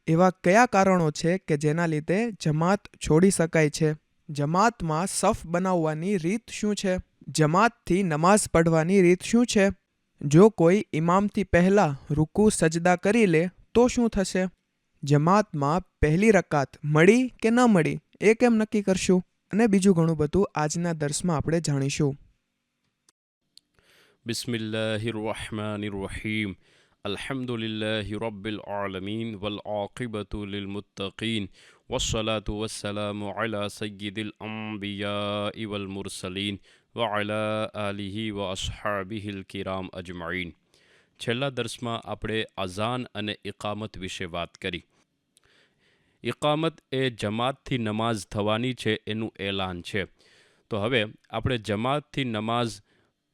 એવા કયા કારણો છે કે જેના લીધે જમાત છોડી શકાય છે? જમાતમાં સફ બનાવવાની રીત શું છે? જમાતથી નમાઝ પઢવાની રીત શું છે? જો કોઈ ઇમામથી પહેલાં રૂકુ સજદા કરી લે તો શું થશે? જમાતમાં પહેલી રકાત મળી કે ન મળી એ કેમ નક્કી કરશું? અને બીજું ઘણું બધું આજના દર્સમાં આપણે જાણીશું. बिस्मिल्लाहिर्रहमानिर्रहीम अल्हम्दुलिल्लाहि रब्बिल आलमीन वल आक़िबतु लिल मुत्तक़ीन वस्सलातु वस्सलामु अला सय्यिदिल अंबियाइ वल मुरसलीन व अला आलिहि व अस्हाबिहिल किराम अजमईन. છેલ્લા દર્સમાં આપણે અઝાન અને ઇકામત વિશે વાત કરી. ઇકામત એ જમાતથી નમાઝ થવાની છે એનું એલાન છે. તો હવે આપણે જમાતથી નમાઝ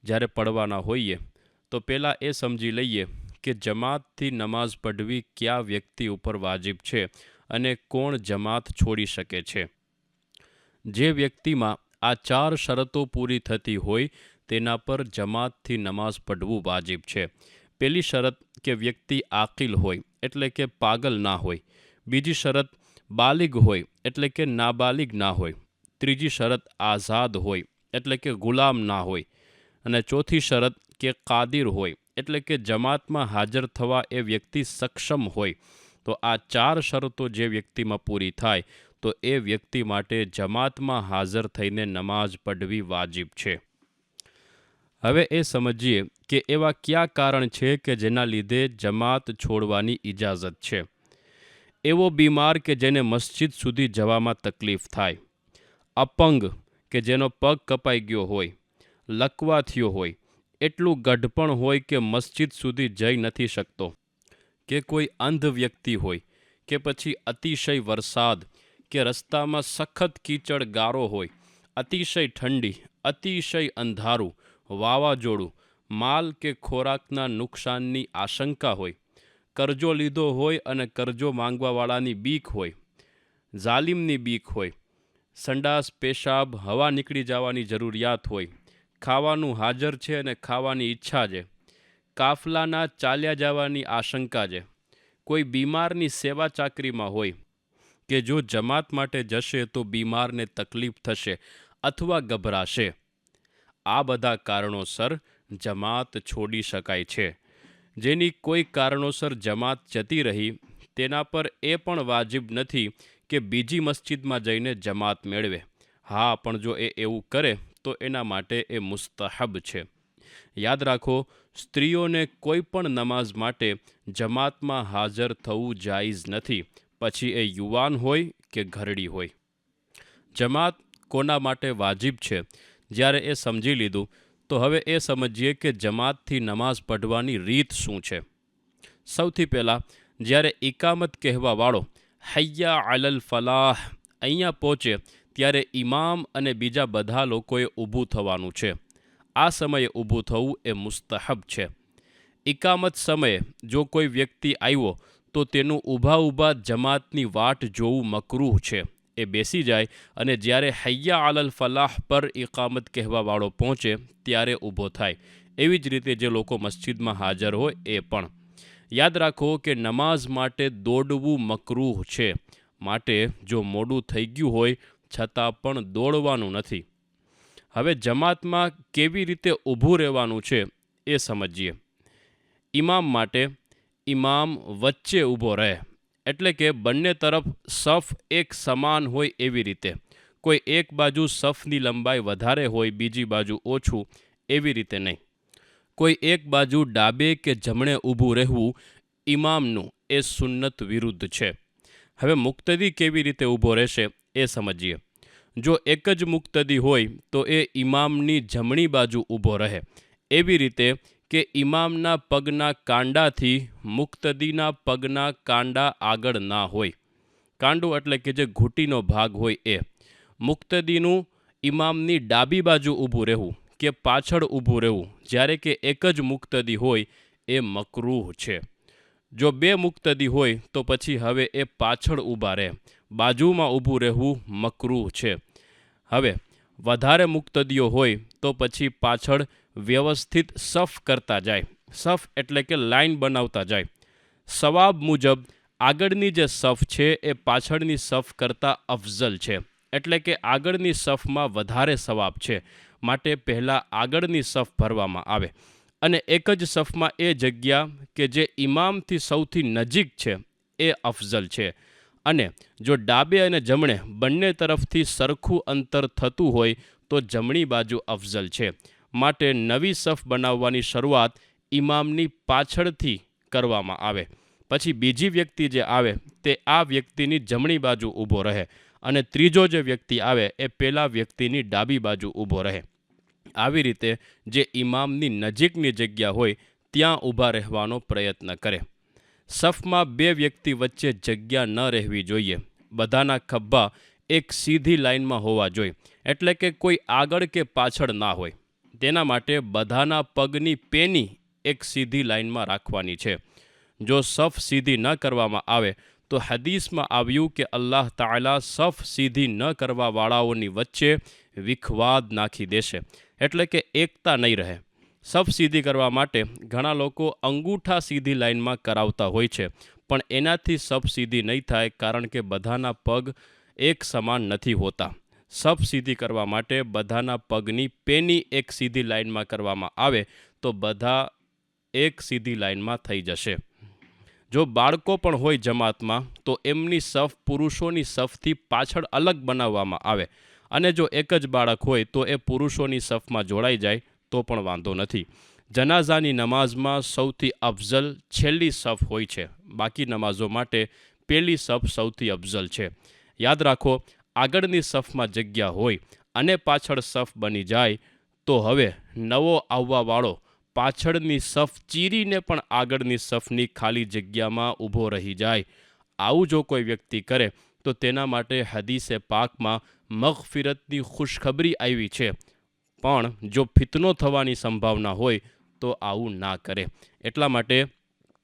જ્યારે પડવાના હોઈએ તો પહેલાં એ સમજી લઈએ કે જમાતથી નમાઝ પઢવી કયા વ્યક્તિ ઉપર વાજિબ છે અને કોણ જમાત છોડી શકે છે. જે વ્યક્તિમાં આ 4 શરતો પૂરી થતી હોય તેના પર જમાતથી નમાઝ પઢવું વાજિબ છે. પહેલી શરત કે વ્યક્તિ આકિલ હોય એટલે કે પાગલ ના હોય. બીજી શરત બાલિગ હોય એટલે કે નાબાલિગ ના હોય. ત્રીજી શરત આઝાદ હોય એટલે કે ગુલામ ના હોય. અને ચોથી શરત કે કાદિર હોય એટલે કે જમાતમાં હાજર થવા એ વ્યક્તિ સક્ષમ હોય. તો આ 4 શરતો જે વ્યક્તિમાં પૂરી થાય તો એ વ્યક્તિ માટે જમાતમાં હાજર થઈને નમાઝ પઢવી વાજિબ છે. હવે એ સમજીએ કે એવા કયા કારણ છે કે જેના લીધે જમાત છોડવાની ઇજાઝત છે. એવો બીમાર કે જેને મસ્જિદ સુધી જવામાં તકલીફ થાય, અપંગ કે જેનો પગ કપાઈ ગયો હોય, લકવા થયો હોય, એટલું ગઢપણ હોય કે મસ્જિદ સુધી જઈ નથી શકતો, કે કોઈ અંધ વ્યક્તિ હોય, કે પછી અતિશય વરસાદ કે રસ્તામાં સખત કીચડ ગારો હોય, અતિશય ઠંડી, અતિશય અંધારું, વાવાઝોડું, માલ કે ખોરાકના નુકસાનની આશંકા હોય, કરજો લીધો હોય અને કરજો માંગવાવાળાની બીક હોય, જાલિમની બીક હોય, સંડાસ પેશાબ હવા નીકળી જવાની જરૂરિયાત હોય, ખાવાનું હાજર છે અને ખાવાની ઈચ્છા છે, કાફલાના ચાલ્યા જવાની આશંકા છે, કોઈ બીમારની સેવા ચાકરીમાં હોય કે જો જમાત માટે જશે તો બીમારને તકલીફ થશે અથવા ગભરાશે. આ બધા કારણોસર જમાત છોડી શકાય છે. જેની કોઈ કારણોસર જમાત જતી રહી તેના પર એ પણ વાજિબ નથી કે બીજી મસ્જિદમાં જઈને જમાત મેળવે. હા, પણ જો એ એવું કરે તો એના માટે એ મુસ્તહબ છે. યાદ રાખો, સ્ત્રીઓને કોઈ પણ નમાઝ માટે જમાતમાં હાજર થવું જાયઝ નથી, પછી એ યુવાન હોય કે ઘરડી હોય. જમાત કોના માટે વાજિબ છે જ્યારે એ સમજી લીધું તો હવે એ સમજીએ કે જમાતથી નમાઝ પઢવાની રીત શું છે. સૌથી પહેલાં જ્યારે ઇકામત કહેવાવાળો હૈયા અલલ ફલાહ અહીંયા પહોંચે ત્યારે ઇમામ અને બીજા બધા લોકોએ ઊભું થવાનું છે. આ સમયે ઊભું થવું એ મુસ્તહબ છે. ઇકામત સમયે જો કોઈ વ્યક્તિ આવ્યો તો તેનું ઊભા જમાતની વાટ જોવું મકરૂહ છે. એ બેસી જાય અને જ્યારે હૈયા અલલ ફલાહ પર ઇકામત કહેવાવાળો પહોંચે ત્યારે ઊભો થાય. એવી જ રીતે જે લોકો મસ્જિદમાં હાજર હોય એ પણ. યાદ રાખો કે નમાઝ માટે દોડવું મકરૂહ છે. માટે જો મોડું થઈ ગયું હોય છતાં પણ દોડવાનું નથી. હવે જમાતમાં કેવી રીતે ઊભું રહેવાનું છે એ સમજીએ. ઇમામ માટે ઇમામ વચ્ચે ઊભો રહે, એટલે કે બંને તરફ સફ એક સમાન હોય એવી રીતે. કોઈ એક બાજુ સફની લંબાઈ વધારે હોય, બીજી બાજુ ઓછું, એવી રીતે નહીં. કોઈ એક બાજુ ડાબે કે જમણે ઊભું રહેવું ઇમામનું એ સુન્નત વિરુદ્ધ છે. હવે મુક્તદી કેવી રીતે ઊભો રહેશે એ સમજીએ. જો એક જ મુક્તદી હોય તો એ ઇમામની જમણી બાજુ ઊભો રહે, એવી રીતે કે ઇમામના પગના કાંડાથી મુક્તદીના પગના કાંડા આગળ ના હોય. કાંડો એટલે કે જે ઘૂંટીનો ભાગ હોય એ. મુક્તદીનું ઇમામની ડાબી બાજુ ઊભું રહેવું કે પાછળ ઊભું રહેવું જ્યારે કે એક જ મુક્તદી હોય એ મકરૂહ છે. જો બે મુક્તદી હોય તો પછી હવે એ પાછળ ઊભા રહે, બાજુમાં ઊભું રહેવું મકરૂહ છે. હવે વધારે મુક્તદીઓ હોય તો પછી પાછળ વ્યવસ્થિત સફ કરતા જાય. સફ એટલે કે લાઈન બનાવતા જાય. સવાબ મુજબ આગળની જે સફ છે એ પાછળની સફ કરતાં અફઝલ છે, એટલે કે આગળની સફમાં વધારે સવાબ છે, માટે પહેલાં આગળની સફ ભરવામાં આવે અને એક જ સફમાં એ જગ્યા કે જે ઇમામથી સૌથી નજીક છે એ અફઝલ છે. અને જો ડાબે અને જમણે બંને તરફથી સરખું અંતર થતું હોય તો જમણી બાજુ અફઝલ છે. માટે નવી સફ બનાવવાની શરૂઆત ઇમામની પાછળથી કરવામાં આવે. પછી બીજી વ્યક્તિ જે આવે તે આ વ્યક્તિની જમણી બાજુ ઊભો રહે અને ત્રીજો જે વ્યક્તિ આવે એ પેલા વ્યક્તિની ડાબી બાજુ ઊભો રહે. આવી રીતે જે ઇમામની નજીકની જગ્યા હોય ત્યાં ઊભા રહેવાનો પ્રયત્ન કરે. સફમાં બે વ્યક્તિ વચ્ચે જગ્યા ન રહેવી જોઈએ. બધાના ખભા એક સીધી લાઇનમાં હોવા જોઈએ, એટલે કે કોઈ આગળ કે પાછળ ના હોય. તેના માટે બધાના પગની પેની એક સીધી લાઇનમાં રાખવાની છે. જો સફ સીધી ન કરવામાં આવે તો હદીસમાં આવ્યું કે અલ્લાહ તાલા સફ સીધી ન કરવાવાળાઓની વચ્ચે વિખવાદ નાખી દેશે, એટલે કે એકતા નહીં રહે. સફ સીધી કરવા માટે ઘણા લોકો અંગૂઠા સીધી લાઇનમાં કરાવતા હોય છે, પણ એનાથી સફ સીધી નહીં થાય, કારણ કે બધાના પગ એક સમાન નથી હોતા. સફ સીધી કરવા માટે બધાના પગની પેની એક સીધી લાઇનમાં કરવામાં આવે તો બધા એક સીધી લાઇનમાં થઈ જશે. જો બાળકો પણ હોય જમાતમાં તો એમની સફ પુરુષોની સફથી પાછળ અલગ બનાવવામાં આવે, અને જો એક જ બાળક હોય તો એ પુરુષોની સફમાં જોડાઈ જાય તો પણ વાંધો નથી. જનાઝાની નમાઝમાં સૌથી અફઝલ છેલ્લી સફ હોય છે. બાકી નમાઝો માટે પહેલી સફ સૌથી અફઝલ છે. યાદ રાખો, આગળની સફમાં જગ્યા હોય અને પાછળ સફ બની જાય તો હવે નવો આવવાવાળો પાછળની સફ ચીરીને પણ આગળની સફની ખાલી જગ્યામાં ઊભો રહી જાય. આવું જો કોઈ વ્યક્તિ કરે તો તેના માટે હદીસે પાકમાં મગફિરતની ખુશખબરી આવી છે, પણ જો ફિતનો થવાની સંભાવના હોય તો આવું ના કરે. એટલા માટે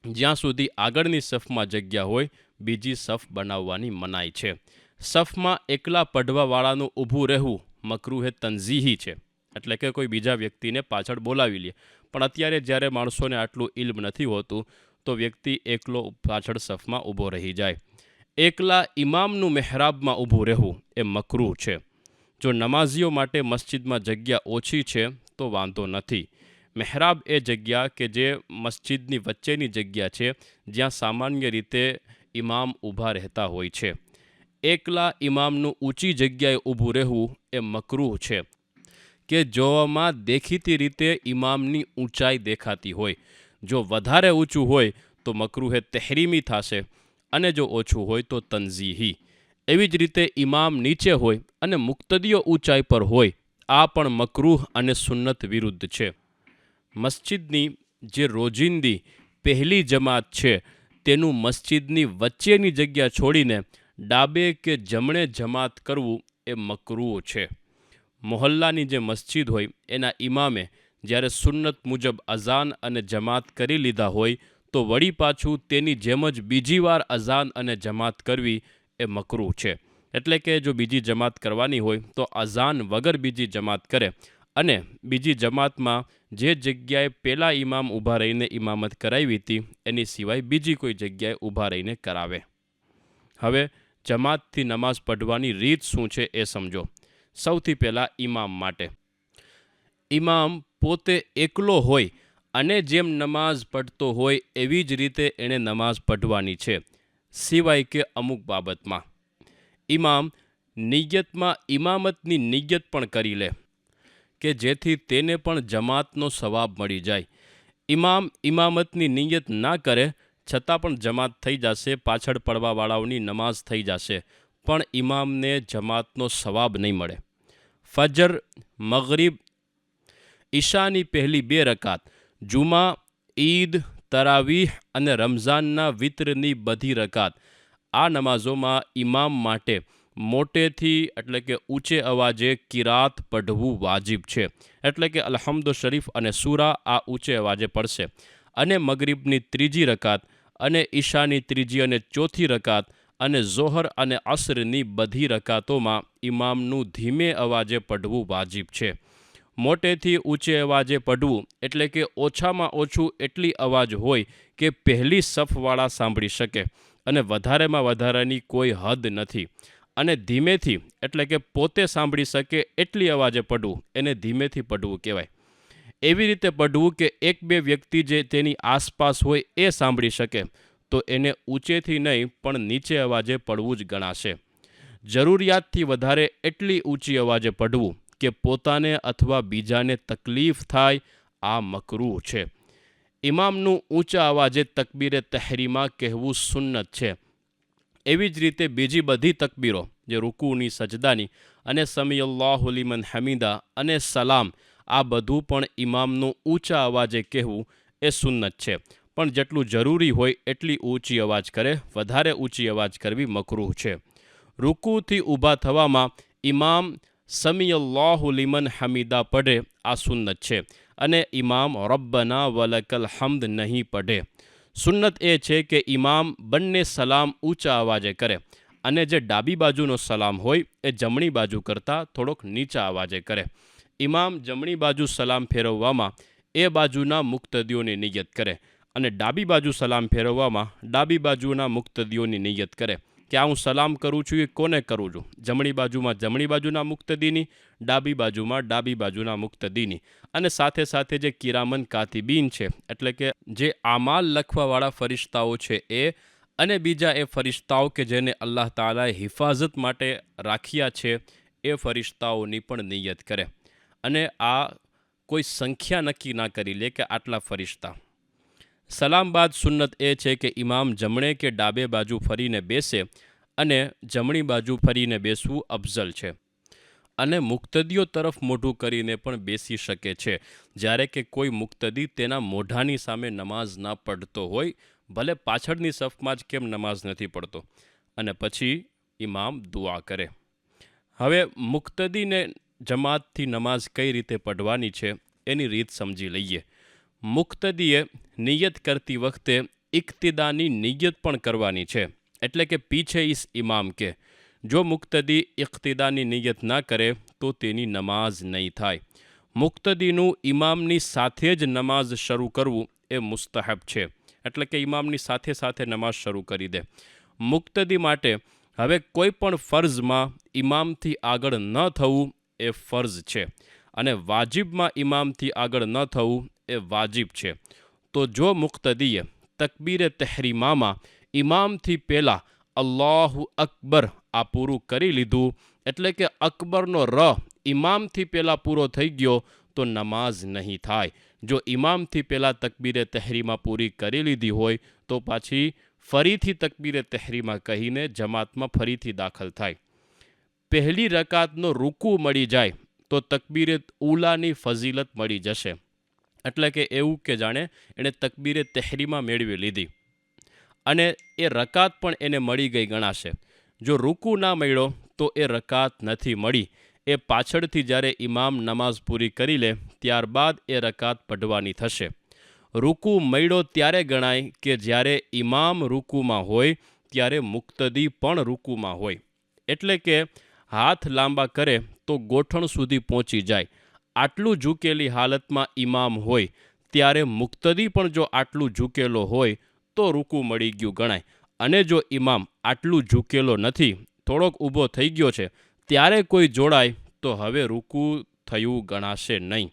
જ્યાં સુધી આગળની સફમાં જગ્યા હોય બીજી સફ બનાવવાની મનાઈ છે. સફમાં એકલા પડવાવાળાનું ઊભું રહેવું મકરૂહે તંઝીહી છે, એટલે કે કોઈ બીજા વ્યક્તિને પાછળ બોલાવી લે. પણ અત્યારે જ્યારે માણસોને આટલું ઇલ્મ નથી હોતું તો વ્યક્તિ એકલો પાછળ સફમાં ઊભો રહી જાય. એકલા ઇમામનું મહેરાબમાં ઊભું રહેવું એ મકરૂહ છે. જો નમાઝીઓ માટે મસ્જિદમાં જગ્યા ઓછી છે તો વાંધો નથી. મહેરાબ એ જગ્યા કે જે મસ્જિદની વચ્ચેની જગ્યા છે જ્યાં સામાન્ય રીતે ઇમામ ઊભા રહેતા હોય છે. એકલા ઇમામનું ઊંચી જગ્યાએ ઊભું રહેવું એ મકરૂહ છે, કે જોવામાં દેખીતી રીતે ઇમામની ઊંચાઈ દેખાતી હોય. જો વધારે ઊંચું હોય તો મકરૂહે તહેરીમી થશે, અને જો ઓછું હોય તો તંઝીહી. એવી જ રીતે ઇમામ નીચે હોય અને મુક્તદીઓ ઊંચાઈ પર હોય, આ પણ મકરૂહ અને સુન્નત વિરુદ્ધ છે. મસ્જિદની જે રોજિંદી પહેલી જમાત છે તેનું મસ્જિદની વચ્ચેની જગ્યા છોડીને ડાબે કે જમણે જમાત કરવું એ મકરૂહ છે. મોહલ્લાની જે મસ્જિદ હોય એના ઇમામે જ્યારે સુન્નત મુજબ અઝાન અને જમાત કરી લીધા હોય તો વળી પાછું તેની જેમ જ બીજી વાર અઝાન અને જમાત કરવી એ મકરૂહ છે. એટલે કે જો બીજી જમાત કરવાની હોય તો અઝાન વગર બીજી જમાત કરે, અને બીજી જમાતમાં જે જગ્યાએ પહેલા ઇમામ ઊભા રહીને ઇમામત કરાવી હતી એની સિવાય બીજી કોઈ જગ્યાએ ઊભા રહીને કરાવે. હવે જમાતથી નમાઝ પઢવાની રીત શું છે એ સમજો. સૌથી પહેલાં ઇમામ માટે, ઇમામ પોતે એકલો હોય અને જેમ નમાઝ પઢતો હોય એવી જ રીતે એણે નમાઝ પઢવાની છે, સિવાય કે અમુક બાબતમાં. ઇમામ નિયતમાં ઇમામતની નિયત પણ કરી લે કે જેથી તેને પણ જમાતનો સવાબ મળી જાય. ઇમામ ઇમામતની નિયત ના કરે છતાં પણ જમાત થઈ જશે, પાછળ પડવાવાળાઓની નમાઝ થઈ જશે, પણ ઇમામને જમાતનો સવાબ નહીં મળે. ફજર, મગરિબ, ઈશાની પહેલી 2 રકાત, જુમા, ઈદ, તરાવીહ અને રમઝાનના વિત્રની બધી રકાત, આ નમાઝોમાં ઇમામ માટે મોટેથી એટલે કે ઊંચે અવાજે કિરાત પઢવું વાજિબ છે. એટલે કે અલ્હમ્દુ શરીફ અને સૂરા આ ઊંચે અવાજે પડશે. અને મગરિબની 3જી રકાત અને ઈશાની 3જી અને 4થી રકાત અને ઝોહર અને અસરની બધી રકાતોમાં ઇમામનું ધીમે અવાજે પઢવું વાજિબ છે. મોટેથી ઊંચે અવાજે પઢવું એટલે કે ઓછામાં ઓછું એટલી અવાજ હોય કે પહેલી સફવાળા સાંભળી શકે, અને વધારેમાં વધારાની કોઈ હદ નથી. અને ધીમેથી એટલે કે પોતે સાંભળી શકે એટલી અવાજે પઢવું એને ધીમેથી પઢવું કહેવાય. એવી રીતે પઢવું કે એક બે વ્યક્તિ જે તેની આસપાસ હોય એ સાંભળી શકે તો એને ઊંચેથી નહીં પણ નીચે અવાજે પઢવું જ ગણાશે. જરૂરિયાતથી વધારે એટલી ઊંચી અવાજે પઢવું કે પોતાને અથવા બીજાને તકલીફ થાય, આ મકરૂહ છે. ઇમામનું ઊંચા અવાજે તકબીરે તહેરીમા કહેવું સુન્નત છે. એવી જ રીતે બીજી બધી તકબીરો જે રૂકુની, સજદાની અને સમી અલ્લાહુ લિમન હમીદા અને સલામ, આ બધું પણ ઇમામનું ઊંચા અવાજે કહેવું એ સુન્નત છે. પણ જેટલું જરૂરી હોય એટલી ઊંચી અવાજ કરે, વધારે ઊંચી અવાજ કરવી મકરૂહ છે. રૂકુથી ઊભા થવામાં ઇમામ સમી અલ્લાહુ લિમન હમીદા પઢે, આ સુન્નત છે. અને ઇમામ રબ્બના વલકલ હમ્દ નહીં પઢે. સુન્નત એ છે કે ઇમામ બંને સલામ ઊંચા અવાજે કરે અને જે ડાબી બાજુનો સલામ હોય એ જમણી બાજુ કરતાં થોડોક નીચા અવાજે કરે. ઇમામ જમણી બાજુ સલામ ફેરવવામાં એ બાજુના મુક્તદીઓની નિયત કરે અને ડાબી બાજુ સલામ ફેરવવામાં ડાબી બાજુના મુક્તદીઓની નિયત કરે કે આ હું સલામ કરું છું એ કોને કરું છું. જમણી બાજુમાં જમણી બાજુના મુક્તદીની, ડાબી બાજુમાં ડાબી બાજુના મુક્તદીની. અને સાથે સાથે જે કિરામન કાતિબીન છે એટલે કે જે આમાલ લખવાવાળા ફરિશ્તાઓ છે એ, અને બીજા એ ફરિશ્તાઓ કે જેને અલ્લાહ તાલાએ હિફાજત માટે રાખ્યા છે એ ફરિશ્તાઓની પણ નિયત કરે. અને આ કોઈ સંખ્યા નક્કી ના કરી લે કે આટલા ફરિશ્તા. સલામ બાદ સુન્નત એ છે કે ઇમામ જમણે કે ડાબે બાજુ ફરીને બેસે અને જમણી બાજુ ફરીને બેસવું અફઝલ છે. અને મુક્તદીઓ તરફ મોઢું કરીને પણ બેસી શકે છે. જ્યારે કે કોઈ મુક્તદી તેના મોઢાની સામે નમાઝ ના પઢતો હોય, ભલે પાછળની સફમાં જ કેમ નમાઝ નથી પઢતો, અને પછી ઇમામ દુઆ કરે. હવે મુક્તદીને જમાતથી નમાઝ કઈ રીતે પઢવાની છે એની રીત સમજી લઈએ. મુક્તદીએ નિયત કરતી વખતે ઇક્તિદાની નિયત પણ કરવાની છે, એટલે કે પીછે ઇસ ઇમામ કે. જો મુક્તદી ઇક્તિદાની નિયત ના કરે તો તેની નમાઝ નહીં થાય. મુક્તદીનું ઇમામની સાથે જ નમાઝ શરૂ કરવું એ મુસ્તહબ છે, એટલે કે ઇમામની સાથે સાથે નમાઝ શરૂ કરી દે. મુક્તદી માટે હવે કોઈ પણ ફર્ઝમાં ઇમામથી આગળ ન થવું એ ફર્ઝ છે, અને વાજિબમાં ઇમામથી આગળ ન થવું એ વાજિબ છે. તો જો મુક્તદીએ તકબીરે તહેરીમામાં ઇમામથી પહેલાં અલ્લાહુ અકબર આ પૂરું કરી લીધું, એટલે કે અકબરનો ર ઇમામથી પહેલાં પૂરો થઈ ગયો તો નમાઝ નહીં થાય. જો ઇમામથી પહેલાં તકબીરે તહેરીમા પૂરી કરી લીધી હોય તો પાછી ફરીથી તકબીરે તહેરીમા કહીને જમાતમાં ફરીથી દાખલ થાય. પહેલી રકાતનો રૂકુ મળી જાય તો તકબીરે ઉલાની ફઝીલત મળી જશે, એટલે કે એવું કે જાણે એણે તકબીરે તહેરીમા મેળવી લીધી અને એ રકાત પણ એને મળી ગઈ ગણાશે. જો રૂકુ ના મળ્યો તો એ રકાત નથી મળી. એ પાછળથી જ્યારે ઇમામ નમાઝ પૂરી કરી લે ત્યારબાદ એ રકાત પઢવાની થશે. રૂકુ મળ્યો ત્યારે ગણાય કે જ્યારે ઇમામ રૂકુમાં હોય ત્યારે મુક્તદી પણ રૂકુમાં હોય, એટલે કે હાથ લાંબા કરે તો ગોઠણ સુધી પહોંચી જાય. આટલું ઝૂકેલી હાલતમાં ઇમામ હોય ત્યારે મુક્તદી પણ જો આટલું ઝૂકેલો હોય તો રૂકુ મળી ગયું ગણાય. અને જો ઇમામ આટલું ઝૂકેલો નથી, થોડોક ઊભો થઈ ગયો છે, ત્યારે કોઈ જોડાય તો હવે રૂકુ થયું ગણાશે નહીં.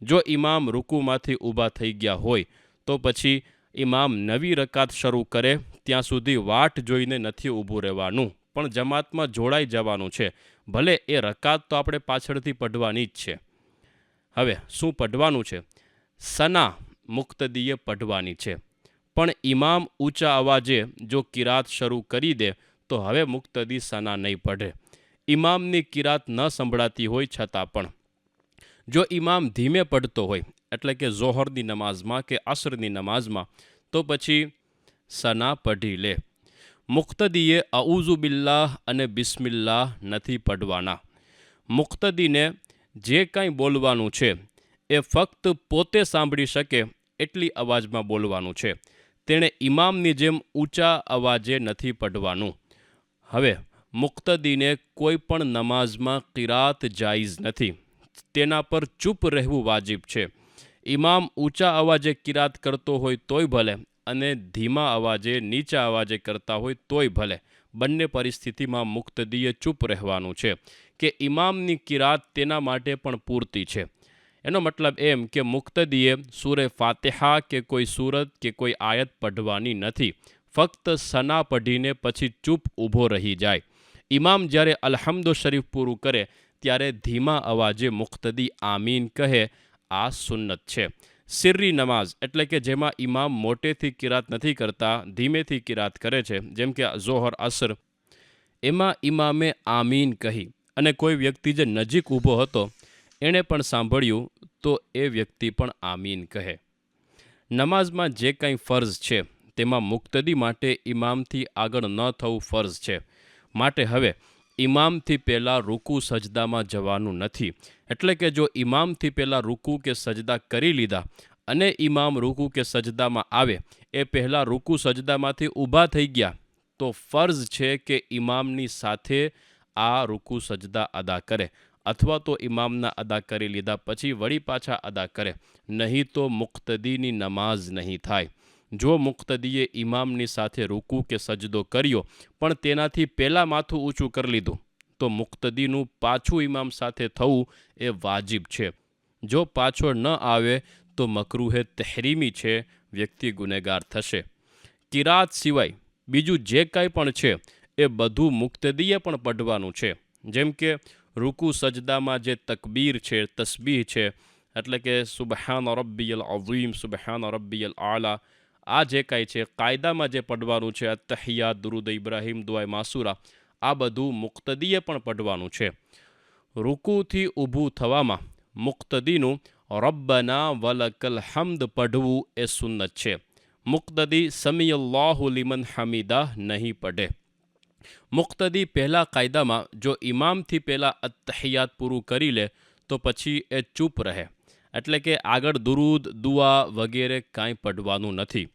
જો ઇમામ રૂકુમાંથી ઊભા થઈ ગયા હોય તો પછી ઇમામ નવી રકાત શરૂ કરે ત્યાં સુધી વાટ જોઈને નથી ઊભું રહેવાનું, પણ જમાતમાં જોડાઈ જવાનું છે. ભલે એ રકાત તો આપણે પાછળથી પઢવાની જ છે. હવે શું પઢવાનું છે? સના મુક્તદીએ પઢવાની છે, પણ ઇમામ ઊંચા અવાજે જો કિરાત શરૂ કરી દે તો હવે મુક્તદી સના નહીં પઢે. ઇમામની કિરાત ન સંભળાતી હોય છતાં પણ જો ઇમામ ધીમે પઢતો હોય, એટલે કે ઝોહરની નમાઝમાં કે અસરની નમાઝમાં, તો પછી સના પઢી લે. મુક્તદીએ અઉઝુ બિલ્લાહ અને બિસ્મિલ્લાહ નથી પઢવાના. મુક્તદીને જે કાંઈ બોલવાનું છે એ ફક્ત પોતે સાંભળી શકે એટલી અવાજમાં બોલવાનું છે. તેણે ઇમામની જેમ ઊંચા અવાજે નથી પઢવાનું. હવે મુક્તદીને કોઈ પણ નમાઝમાં કિરાત જાયઝ નથી, તેના પર ચૂપ રહેવું વાજિબ છે. ઇમામ ઊંચા અવાજે કિરાત કરતો હોય તોય ભલે, અને ધીમા અવાજે નીચા અવાજે કરતા હોય તોય ભલે, બંને પરિસ્થિતિમાં મુક્તદીએ ચૂપ રહેવાનું છે કે ઇમામની કિરાત તેના માટે પણ પૂરતી છે. એનો મતલબ એમ કે મુક્તદીએ સૂરે ફાતિહા કે કોઈ સૂરત કે કોઈ આયત પઢવાની નથી, ફક્ત સના પઢીને પછી ચૂપ ઊભો રહી જાય. ઇમામ જ્યારે અલ્હમ્દુ શરીફ પૂરું કરે ત્યારે ધીમા અવાજે મુક્તદી આમીન કહે, આ સુન્નત છે. સિર્રી નમાઝ એટલે કે જેમાં ઇમામ મોટેથી કિરાત નથી કરતા, ધીમેથી કિરાત કરે છે, જેમ કે ઝોહર અસર, એમાં ઇમામે આમીન કહી અને કોઈ વ્યક્તિ જે નજીક ઊભો હતો એણે પણ સાંભળ્યું તો એ વ્યક્તિ પણ આમીન કહે. નમાઝમાં જે કંઈ ફર્ઝ છે તેમાં મુક્તદી માટે ઇમામથી આગળ ન થવું ફર્ઝ છે. માટે હવે ઇમામથી પહેલાં રૂકુ સજદામાં જવાનું નથી. એટલે કે જો ઇમામથી પહેલાં રૂકુ કે સજદા કરી લીધા અને ઇમામ રૂકુ કે સજદામાં આવે એ પહેલાં રૂકુ સજદામાંથી ઊભા થઈ ગયા તો ફર્ઝ છે કે ઇમામની સાથે આ રૂકુ સજદા અદા કરે, અથવા તો ઇમામના અદા કરી લીધા પછી વળી પાછા અદા કરે, નહીં તો મુક્તદીની નમાઝ નહીં થાય. જો મુક્તદીએ ઇમામની સાથે રૂકુ કે સજદો કર્યો પણ તેનાથી પહેલાં માથું ઊંચું કરી લીધું તો મુક્તદીનું પાછું ઇમામ સાથે થવું એ વાજિબ છે. જો પાછો ન આવે તો મકરૂહે તહરીમી છે, વ્યક્તિ ગુનેગાર થશે. કિરાત સિવાય બીજું જે કાંઈ પણ છે એ બધું મુક્તદીએ પણ પઢવાનું છે. જેમ કે રૂકુ સજદામાં જે તકબીર છે, તસ્બીહ છે, એટલે કે સુબહાન રબ્બિયલ અઝીમ, સુબહાન રબ્બિયલ આલા, આ જે કાંઈ છે કાયદામાં જે પઢવાનું છે, અત્તહિયાત, દુરૂદ ઇબ્રાહીમ, દુઆએ માસૂરા, આ બધું મુક્તદીએ પણ પઢવાનું છે. રૂકુથી ઊભું થવામાં મુક્તદીનું રબ્બના વલકલ હમ્દ પઢવું એ સુન્નત છે. મુક્તદી સમીઅલ્લાહુ લિમન હમીદા નહીં પઢે. મુક્તદી પહેલા કાયદામાં જો ઇમામથી પહેલાં અત્તહિયાત પૂરું કરી લે તો પછી એ ચૂપ રહે, એટલે કે આગળ દુરૂદ, દુઆ વગેરે કાંઈ પઢવાનું નથી.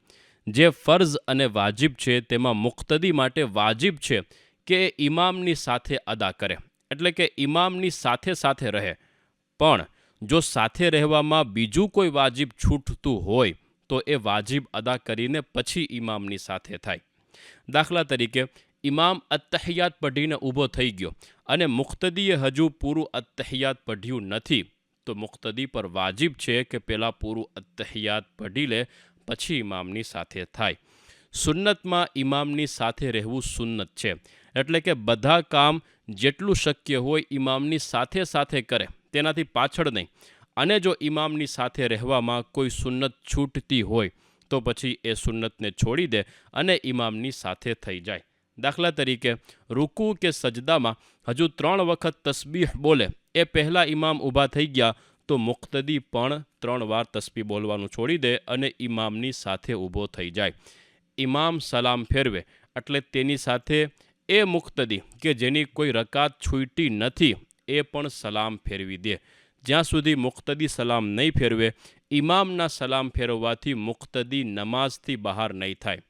જે ફર્ઝ અને વાજિબ છે તેમાં મુક્તદી માટે વાજિબ છે કે ઇમામની સાથે અદા કરે, એટલે કે ઇમામની સાથે સાથે રહે. પણ જો સાથે રહેવામાં બીજું કોઈ વાજિબ છૂટતું હોય તો એ વાજિબ અદા કરીને પછી ઇમામની સાથે થાય. દાખલા તરીકે ઇમામ અત્તહિયાત પઢીને ઊભો થઈ ગયો અને મુક્તદીએ હજુ પૂરું અત્તહિયાત પઢ્યું નથી તો મુક્તદી પર વાજિબ છે કે પહેલાં પૂરું અત્તહિયાત પઢી લે પછી ઇમામની સાથે થાય. સુન્નતમાં ઇમામની સાથે રહેવું સુન્નત છે, એટલે કે બધા કામ જેટલું શક્ય હોય ઇમામની સાથે સાથે કરે, તેનાથી પાછળ નહીં. અને જો ઇમામની સાથે રહેવામાં કોઈ સુન્નત છૂટતી હોય તો પછી એ સુન્નતને છોડી દે અને ઇમામની સાથે થઈ જાય. દાખલા તરીકે રૂકુ કે સજદામાં હજુ 3 વખત તસ્બીહ બોલે એ પહેલાં ઇમામ ઊભા થઈ ગયા તો મુક્તદી પણ 3 વાર તસ્બીહ બોલવાનું છોડી દે અને ઇમામની સાથે ઊભો થઈ જાય. ઇમામ સલામ ફેરવે એટલે તેની સાથે એ મુક્તદી કે જેની કોઈ રકાત છૂટી નથી એ પણ સલામ ફેરવી દે. જ્યાં સુધી મુક્તદી સલામ નહીં ફેરવે, ઇમામના સલામ ફેરવવાથી મુક્તદી નમાઝથી બહાર નહીં થાય.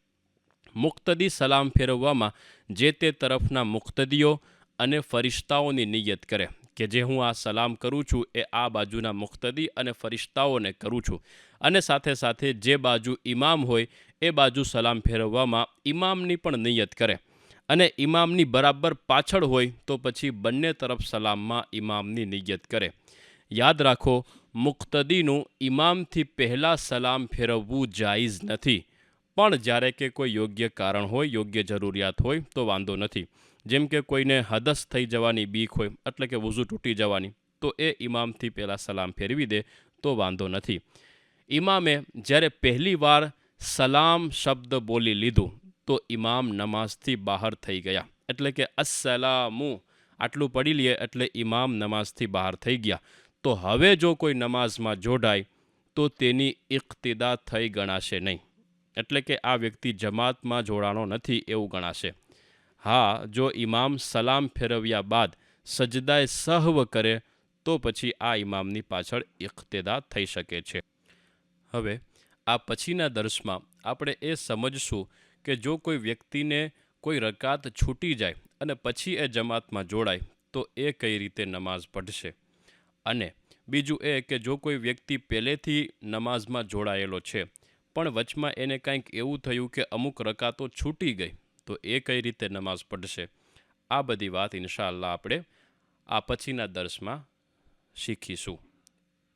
મુક્તદી સલામ ફેરવવામાં જે તે તરફના મુક્તદીઓ અને ફરિશ્તાઓની નિયત કરે કે જે હું આ સલામ કરું છું એ આ બાજુના મુક્તદી અને ફરિશ્તાઓને કરું છું, અને સાથે સાથે જે બાજુ ઇમામ હોય એ બાજુ સલામ ફેરવવામાં ઇમામની પણ નિયત કરે, અને ઇમામની બરાબર પાછળ હોય તો પછી બંને તરફ સલામમાં ઇમામની નિયત કરે. યાદ રાખો, મુક્તદીનું ઇમામથી પહેલાં સલામ ફેરવવું જાયઝ નથી, પણ જ્યારે કે કોઈ યોગ્ય કારણ હોય, યોગ્ય જરૂરિયાત હોય તો વાંધો નથી. જેમ કે કોઈને હદસ થઈ જવાની બીક હોય, એટલે કે વુઝુ તૂટી જવાની, તો એ ઇમામથી પહેલાં સલામ ફેરવી દે તો વાંધો નથી. ઇમામે જ્યારે પહેલી વાર સલામ શબ્દ બોલી લીધું તો ઇમામ નમાઝથી બહાર થઈ ગયા, એટલે કે અસ્સલામુ આટલું પડી લઈએ એટલે ઇમામ નમાઝથી બહાર થઈ ગયા. તો હવે જો કોઈ નમાઝમાં જોડાય તો તેની ઇક્તિદા થઈ ગણાશે નહીં, એટલે કે આ વ્યક્તિ જમાતમાં જોડાણો નથી એવું ગણાશે. હા, જો ઇમામ સલામ ફેરવ્યા બાદ સજદાએ સહવ કરે તો પછી આ ઇમામની પાછળ ઇક્તિદા થઈ શકે છે. હવે આ પછીના દર્શમાં આપણે એ સમજશું કે જો કોઈ વ્યક્તિને કોઈ રકાત છૂટી જાય અને પછી એ જમાતમાં જોડાય તો એ કઈ રીતે નમાઝ પઢશે. અને બીજું એ કે જો કોઈ વ્યક્તિ પહેલેથી નમાઝમાં જોડાયેલો છે પણ વચમાં એને કંઈક એવું થયું કે અમુક રકાતો છૂટી ગઈ, તો એ કઈ રીતે નમાઝ પઢશે? આ બધી વાત ઇન્શાઅલ્લાહ આપણે આ પછીના દર્શમાં શીખીશું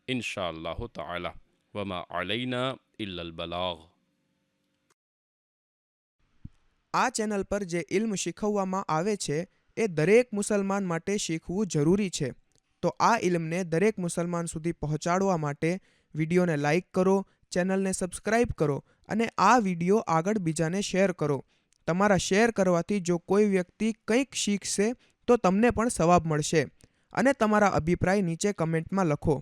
ઇન્શાઅલ્લાહ તાલા. વમા અલૈના ઇલ્લલ બલાગ. આ ચેનલ પર જે ઇલ્મ શીખવવામાં આવે છે એ દરેક મુસલમાન માટે શીખવું જરૂરી છે. તો આ ઇલ્મને દરેક મુસલમાન સુધી પહોંચાડવા માટે વિડીયોને લાઇક કરો, ચેનલને સબસ્ક્રાઇબ કરો અને આ વિડીયો આગળ બીજાને શેર કરો. તમારા શેર કરવાથી જો કોઈ વ્યક્તિ કંઈક શીખશે તો તમને પણ સવાબ મળશે. અને તમારા અભિપ્રાય નીચે કમેન્ટમાં લખો.